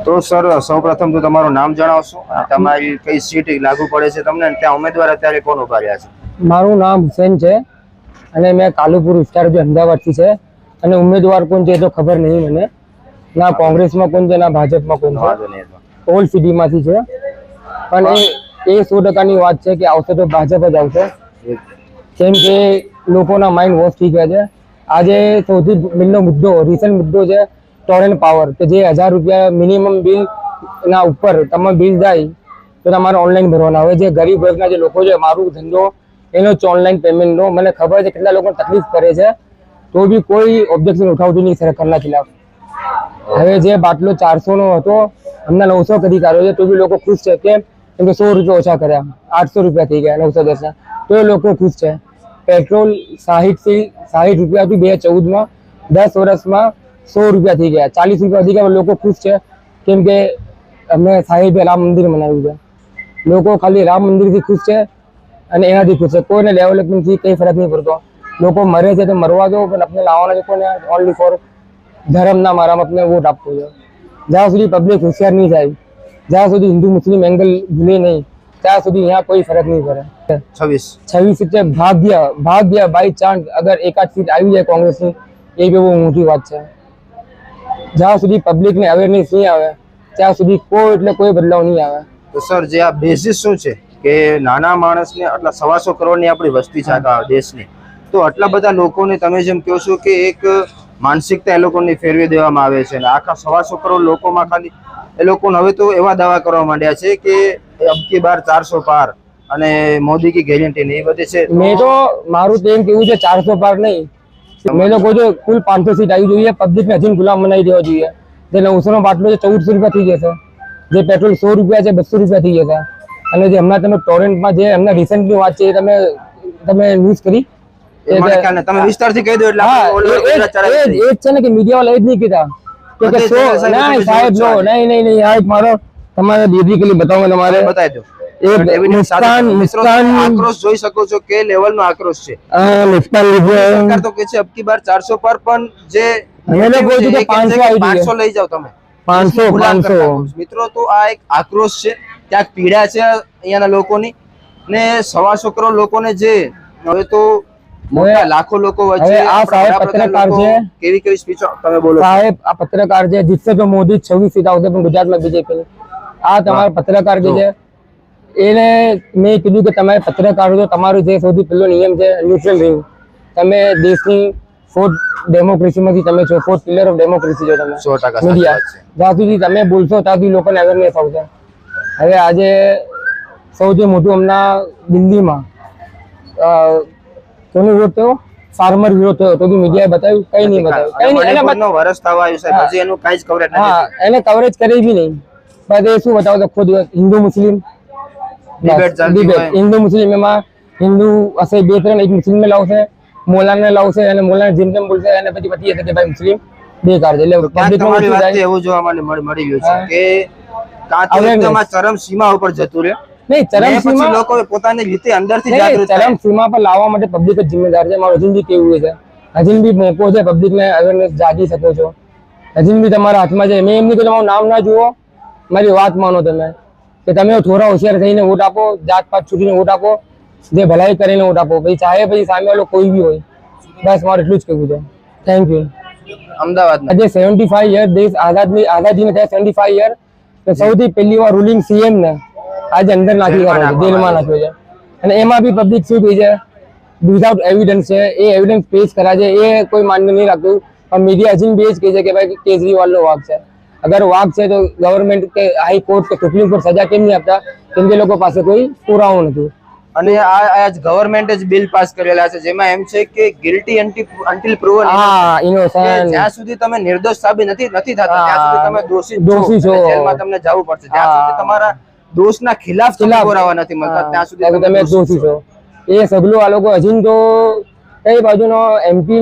તો સર સૌપ્રથમ તો તમારું નામ જણાવશો, તમારી કઈ સીટ લાગુ પડે છે તમને, ત્યાં ઉમેદવાર અત્યારે કોણ ઉભા રહ્યા છે? મારું નામ હુસેન છે અને મેં કાલુપુર વિસ્તાર જે અમદાવાદથી છે અને ઉમેદવાર કોણ છે એ તો ખબર નહીં મને, ના કોંગ્રેસમાં કોણ છે ના ભાજપમાં કોણ છે, ઓલ સિટીમાંથી છે. પણ એ 100%ની વાત છે કે આવશે તો ભાજપ જ આવશે, કેમ કે લોકોના માઇન્ડ વોશ થઈ ગયા છે. આજે સૌથી મેઇનનો મુદ્દો રિસન્ટ મુદ્દો છે ટોરેન્ટ પાવર, કે જે 1000 રૂપિયા મિનિમમ બિલ ના ઉપર તમે બિલ જાય તો તમારે ઓનલાઈન ભરવાના. હવે જે ગરીબ વર્ગના જે લોકો છે, મારું ધંધો એનો જ ઓનલાઈન પેમેન્ટનો, મને ખબર છે કેટલા લોકો તકલીફ કરે છે, તો બી કોઈ ઓબ્જેક્શન ઉઠાવતું નહીં સરકારના ખિલાફ. હવે જે બાટલો 400 નો હતો હમણાં 900 કરી કાઢ્યો છે, તો બી લોકો ખુશ છે. કેમ? કેમ કે 100 રૂપિયા ઓછા કર્યા, 800 રૂપિયા થઈ ગયા 910 ના, તો એ લોકો ખુશ છે. પેટ્રોલ 60 રૂપિયા હતું 2014માં, 10 વર્ષમાં 100 રૂપિયા થઈ ગયા, 40 રૂપિયા વધી ગયા. લોકો ખુશ છે કેમ કે અમે સાહેબે રામ મંદિર બનાવ્યું છે. લોકો ખાલી રામ મંદિરથી ખુશ છે અને એનાથી ખુશ છે, કોઈને ડેવલપમેન્ટથી કંઈ ફરક નહીં પડતો. લોકો મરે છે તો મરવા દો, પણ આપણે લાવવાના છે કોને? ઓનલી ફોર ધર્મના મારામાં આપણે વોટ આપવો છે. જ્યાં સુધી પબ્લિક હોશિયાર નહીં થાય, જ્યાં સુધી હિન્દુ મુસ્લિમ એંગલ ભૂલે નહીં, ત્યાં સુધી यहाँ कोई फर्क नहीं पड़ा. 26 सीटें भाग्य बाई चांस अगर एकाद सीट આવી જાય કોંગ્રેસની, એ બી બહુ મોટી વાત છે. જ્યાં સુધી પબ્લિકને અવેરનેસ નહીં આવે ત્યાં સુધી કોઈ બદલાવ નહીં આવે. તો સર જે આ બેઝિસ શું છે કે નાના માણસને આટલા 125 કરોડની આપણી વસ્તી છે આખા દેશની, તો આટલા બધા લોકોને તમે જેમ કહો છો કે એક માનસિકતા એ લોકોની ફેરવી દેવામાં આવે છે, અને આખા 125 કરોડ લોકોમાં ખાલી એ લોકોને હવે તો એવા દાવા કરવા માંડ્યા છે કે અબકી બાર 400 પાર અને મોદી કી ગેરંટી નહીં, એ બધી છે. મેં તો મારું તો એમ કેવું છે 400 પાર નહીં, મેં લોકો જો કુલ 500 સીટ આવી જોઈએ, પબ્લિકને હજી ગુલામ બનાવી દેવા જોઈએ. જે 900 નો બાટલો છે 1400 રૂપિયા થઈ જશે, જે પેટ્રોલ 100 રૂપિયા છે 200 રૂપિયા થઈ જશે. અને જે હમણાં તમે ટોરેન્ટમાં જે હમણાં રિસન્ટની વાત છે એ તમે ન્યૂઝ કરી, તમે વિસ્તારથી કહી દો એટલે એ છે ને કે મીડિયા વાળા એ જ નહીં કીધા કે સાહેબ નો નહીં આ મારો તમારે બેઝિકલી બતાવો, તમારે બતાવી દો. આક્રોશ જોઈ શકો છો કે લેવલનો આક્રોશ છે. સરકાર તો કે છે અબકી બાર 400 પર, પણ જે 500 લઈ જાઓ તમે 500. મિત્રો તો આ એક આક્રોશ છે, ક્યાંક પીડા છે અહીંયાના લોકોની, ને 125 કરોડ લોકોને જે હવે તો લાખો લોકો વચ્ચે આ સાહેબ પત્રકાર છે, કેવી સ્પીચ તમે બોલો સાહેબ? આ પત્રકાર છે, જીતશે તો મોદી 26 સીટ આવશે, પણ ગુજરાતમાં બીજેપી. આ તમારા પત્રકાર જે છે એને મેં કીધું કે તમે પત્રકાર છો, તમારો જે સૌથી પહેલો નિયમ છે ન્યુટ્રલ રહેવું. તમે દેશની 4th ડેમોક્રેસીમાંથી તમે છો, 4th પિલર ઓફ ડેમોક્રેસી છો તમે, 100% મીડિયા. જ્યાં સુધી તમે બોલશો ત્યાં સુધી લોકોને અવેરનેસ આવશે. હવે આજે સૌથી મોટું હમણાં દિલ્હીમાં કોનો વિરોધ થયો? ફાર્મર વિરોધ થયો, તો બી મીડિયાએ બતાવ્યું? કઈ નહીં બતાવ્યું, કઈ નહીં. એના વર્ષ થવા આવ્યું છે, હજી એનું કાંઈ જ કવરેજ નથી. હા, એને કવરેજ કરી બી નહીં. બસ એ શું બતાવો તો ખુદ હિન્દુ મુસ્લિમ ડિબેટ, હિન્દુ મુસ્લિમ, એમાં હિન્દુ હશે 2-3, એક મુસ્લિમ ને લાવશે, મોલાને લાવશે, અને મોલાને જેમ તેમ બોલશે, અને પછી પતી જશે કે ભાઈ મુસ્લિમ બેકાર છે. એટલે તમારી વાત એવું જોવા મળી રહ્યું છે કે ચરમ સીમા ઉપર જતું રહે. નહીં, ચરમ સીમા લોકો પોતાની રીતે અંદરથી જાગૃત થાય. ચરમ સીમા પર લાવવા માટે પબ્લિક જ જિમ્મેદાર છે. મારું હજી બી કેવું છે, હજી બી મોકો છે, પબ્લિકને અવેરનેસ જાગી શકો છો, હજી બી તમારા હાથમાં છે. મેં એમ નહીં કે તમારું નામ ના જુઓ, મારી વાત માનો તમે, કે તમે થોડા હોશિયાર થઈને વોટ આપો, જાત પાત છૂટીને વોટ આપો, જે ભલાઈ કરીને વોટ આપો. પછી ચાહે પછી સામે વાળો કોઈ બી હોય, બસ મારે એટલું જ કહેવું છે. Thank you. અમદાવાદમાં આજે 75 યર દેશ આઝાદીને થયા 75 યર, તો સૌથી પહેલી વાર રૂલિંગ સીએમ ને આજે અંદર નાખી કાઢ્યો છે, જેલમાં નાખ્યો છે. અને એમાં બી પબ્લિક શું કહે છે? વિધાઉટ એવિડન્સ છે, એ એવિડન્સ પેશ કરા છે, એ કોઈ માન્ય નહીં રાખતું. પણ મીડિયા હજી બી એ જ કહે છે કે ભાઈ કેજરીવાલનો વાંક છે. અગર વાંક છે તો ગવર્મેન્ટ કે હાઈકોર્ટ કે સુપ્રીમ કોર્ટ સજા કેમ નહીં આપતા? કેમ કે લોકો પાસે કોઈ પુરાવો નથી. અને આ ગવર્મેન્ટ જ બિલ પાસ કરેલા છે જેમાં એમ છે કે ગિલ્ટી અન્ટિલ પ્રૂવન ઇનોસન્ટ, જ્યાં સુધી તમે નિર્દોષ સાબિત નથી થતા ત્યાં સુધી તમે દોષી છો, જેલમાં તમને જવું પડશે. જ્યાં સુધી તમારા દોષના ખિલાફ પુરાવા નથી મળતા ત્યાં સુધી તમે દોષી છો. એ સગલું આ લોકો હજી તો કઈ બાજુનો એમપી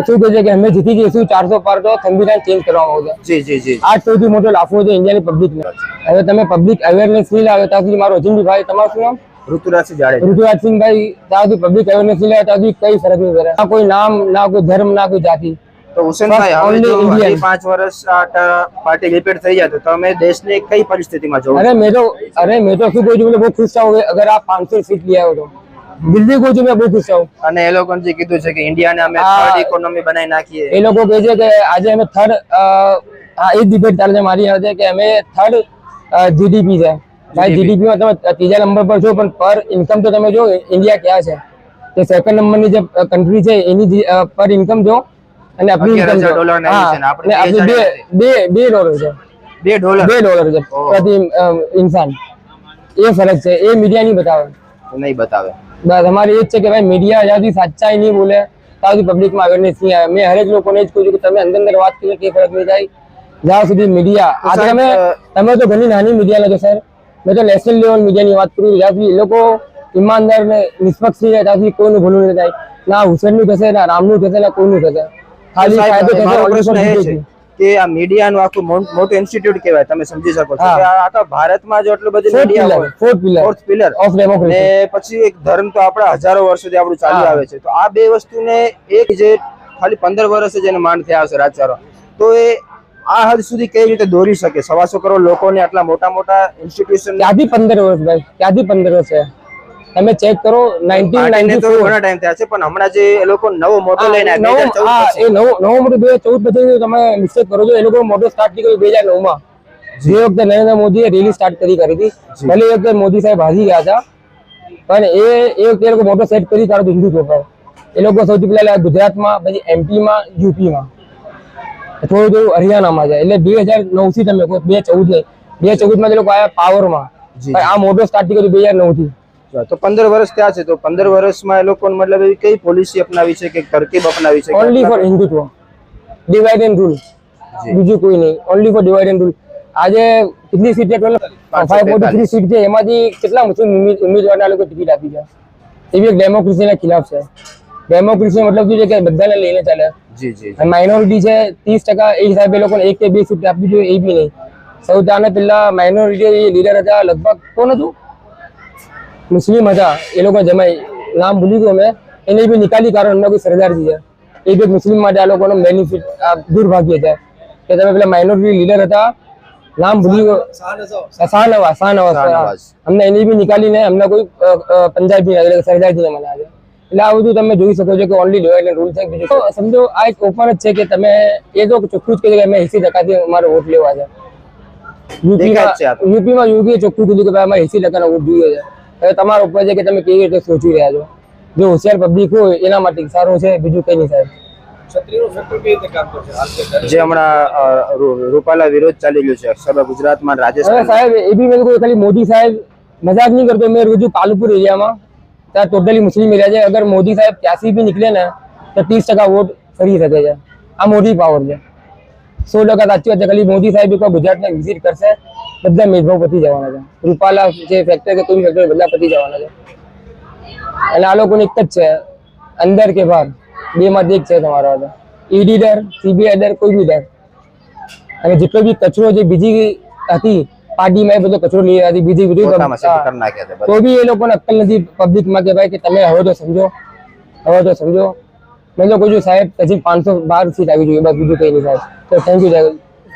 શું કહે છે કે અમે જીતી જઈશું 400 પાર, તો સંવિધાન ચેન્જ કરવામાં આવશે. આ સૌથી મોટો લાફો છે ઇન્ડિયાની પબ્લિકને. હવે તમે પબ્લિક અવેરનેસ નહીં લાવે ત્યાં સુધી મારો હજી ભાઈ, તમારું શું નામ? ઋતુરાજસિંહભાઈ, ત્યાં સુધી પબ્લિક અવેરનેસ નહીં લાવે ત્યાં સુધી કઈ ફરક નહીં પડે. ના કોઈ નામ, ના કોઈ ધર્મ, ના કોઈ જાતિ. તો હુસેનભાઈ હવે Only જો Indian. હજી 5 વર્ષ આ પાર્ટી રિપીટ થઈ જાય તો તમે દેશની કઈ પરિસ્થિતિમાં જોવો अरे मैं तो શું કહું છું, मैं बहुत खुश हूँ अगर आप 500 सीट लिया हो तो दिल्ली को जो मैं बहुत खुश हूँ। અને એ લોકોને જે કીધું છે કે ઇન્ડિયાને અમે હા. થર્ડ ઇકોનોમી બનાવી નાખીએ એ લોકો કહે છે કે આજે અમે થર્ડ એ ડિબેટ ચાલે છે મારી સાથે કે અમે થર્ડ જીડીપી છે ભાઈ, જીડીપી માં તમે ત્રીજા નંબર પર છો પણ પર ઇન્કમ તો તમે જો ઇન્ડિયા ક્યાં છે, તે સેકન્ડ નંબરની જે કન્ટ્રી છે એની પર ઇન્કમ જો અને આપણી ઇન્કમ જો $11,000 ના છે ને આપણે આપણી બે ડોલર છે, $2 $2 છે પ્રતિ ઇન્સાન। એ ફરક છે, એ મીડિયા નહીં બતાવે। નહીં બતાવે। બસ અમારી એ જ છે કે ભાઈ મીડિયા જ્યાં સુધી સાચ્ચાઈ નહીં બોલે ત્યાં સુધી પબ્લિકમાં અવેરનેસ નહીં આવે। મેં હરેક લોકોને જ કહું છું કે તમે અંદર વાત કરો કે ફરક નહીં થાય જ્યાં સુધી મીડિયા આજે તમે તો ઘણી નાની મીડિયા લો છો સર, મેં તો નેશનલ લેવલ મીડિયાની વાત કરું જ્યાં સુધી એ લોકો ઈમાનદાર ને નિષ્પક્ષ નહીં રહે ત્યાં સુધી કોઈનું ભલું નહીં થાય, ના હુસેનનું થશે ના રામનું થશે ના કોઈનું થશે, ખાલી ફાયદો થશે મારો પ્રશ્ન એ ઓલરેડી છે કે આ મીડિયાનું આખું મોટું ઇન્સ્ટિટ્યૂટ કહેવાય, તમે સમજી શકો છો કે આખા ભારતમાં જો એટલું બધું મીડિયા હોય, ફોર્થ પિલર ઓફ ડેમોક્રેસી ને પછી એક ધર્મ તો આપણા હજારો વર્ષોથી આપણું ચાલી આવે છે, તો આ બે વસ્તુને એક જે ખાલી 15 વર્ષે જેને માંડ થયા હશે રાજચારો, તો એ આ હદ સુધી કઈ રીતે દોરી શકે? 125 કરોડ લોકોને આટલા મોટા મોટા ઇન્સ્ટિટ્યુશન ક્યાંથી 15 વર્ષ ભાઈ, ક્યાંથી 15 વર્ષ છે? તમે ચેક કરો 1994 તો ઘણા ટાઈમ થયા છે, પણ હમણાં જે એ લોકો નવો મોટો લઈને આવ્યા 2014 એ નવો મોટો 2014 પછી તમે મિસ્ટેક કરો છો, એ લોકો મોટો સ્ટાર્ટ કર્યો 2009 માં, જે વખતે નરેન્દ્ર મોદીએ રેલી સ્ટાર્ટ કરી હતી, ભલે એ વખતે મોદી સાહેબ હારી ગયા હતા પણ એ વખતે એ લોકો મોટો સેટ કરી કાઢ્યો હિન્દુત્વ પર। એ લોકો સૌથી પહેલા ગુજરાતમાં, પછી એમપીમાં, યુપીમાં, થોડું થોડું હરિયાણામાં જાય, એટલે 2009 થી તમે કહો 2014 માં એ લોકો આવ્યા પાવરમાં, આ મોટો સ્ટાર્ટ કર્યો 2009 થી। તો 15 વર્ષ થયા છે, તો 15 વર્ષમાં એ લોકો મતલબ એવી કઈ પોલિસી અપનાવી છે કે તરકીબ અપનાવી છે? Only for Hindutva, divide and rule, બીજું કોઈ નહીં, only for divide and rule. આજે કેટલી સીટ છે? 543 સીટ છે, એમાંથી કેટલા મુસ્લિમ ઉમેદવારના લોકો ટિકિટ આપી છે? એ બી એક ડેમોક્રેસીના ખિલાફ છે। ડેમોક્રેસી મતલબ શું છે કે બધાને લઈને ચાલે, જી જી, માઇનોરિટી છે 30%, એ હિસાબે એ લોકોને 1 કે 2 સીટ આપવી જોઈએ એ બી નહીં। સૌથી આને પહેલા માઇનોરિટી લીડર હતા, લગભગ કોણ હતું? મુસ્લિમ હતા, એ લોકો જમાઈ નામ ભૂલી ગયો મેં, એને બી નિકાલી કારણ એમના કોઈ સરદારજી છે, એ બી મુસ્લિમ માટે આ લોકોનો બેનિફિટ દુર્ભાગ્ય છે કે તમે પેલા માઇનોરિટી લીડર હતા, નામ ભૂલી ગયો, શાહનવાઝ, અમને એની બી નીકાળીને અમને કોઈ પંજાબી સરદારજીને મનાવે છે। એટલે આ બધું તમે જોઈ શકો છો કે ઓનલી ડિવાઇડ એન્ડ રૂલ છે। બીજું સમજો આ એક ઓપન જ છે કે તમે એ તો ચોખ્ખું જ કહે કે અમે 80% અમારે વોટ લેવા છે। યુપીમાં યોગીએ ચોખ્ખું કીધું કે ભાઈ અમારે 80% વોટ જોઈએ છે। હવે તમારા ઉપર છે કે તમે કેવી રીતે સોચી રહ્યા છો, જો હોશિયાર પબ્લિક હોય એના માટે સારું છે, બીજું કઈ નહીં સાહેબ। જે હમણાં રૂપાલા વિરોધ ચાલી રહ્યો છે અક્ષરબા ગુજરાતમાં, રાજસ્થાન સાહેબ એ બી મેં કોઈ ખાલી મોદી સાહેબ મજાક નહીં કરતો, મેં રોજુ કાલુપુર એરિયામાં ત્યાં ટોટલી મુસ્લિમ એરિયા છે, અગર મોદી સાહેબ ક્યાંથી બી નીકળે ને તો 30% વોટ ફરી શકે છે। આ મોદી પાવર છે, 100% સાચી વાત છે। ખાલી મોદી સાહેબ એકવાર ગુજરાતને વિઝિટ કરશે, બધા મેદભાવ પતી જવાના છે, રૂપાલા જે ફેક્ટર કે કોઈ ફેક્ટર બધા પતી જવાના છે। અને આ લોકોને એક જ છે, અંદર કે બહાર બે માંથી એક છે તમારા માટે, ઈડી ડર, સીબીઆઈ ડર, કોઈ બી ડર। અને જેટલો બી કચરો જે બીજી હતી પાર્ટીમાં એ બધો કચરો લઈ હતી બીજી બધી, તો બી એ લોકોને અક્કલ નથી પબ્લિકમાં કે ભાઈ કે તમે હવે તો સમજો, હવે તો સમજો। મેં તો કહું છું સાહેબ હજી 512 સીટ આવી જોઈએ, બસ બીજું કઈ નહીં સાહેબ। તો થેન્ક યુ સાહેબ।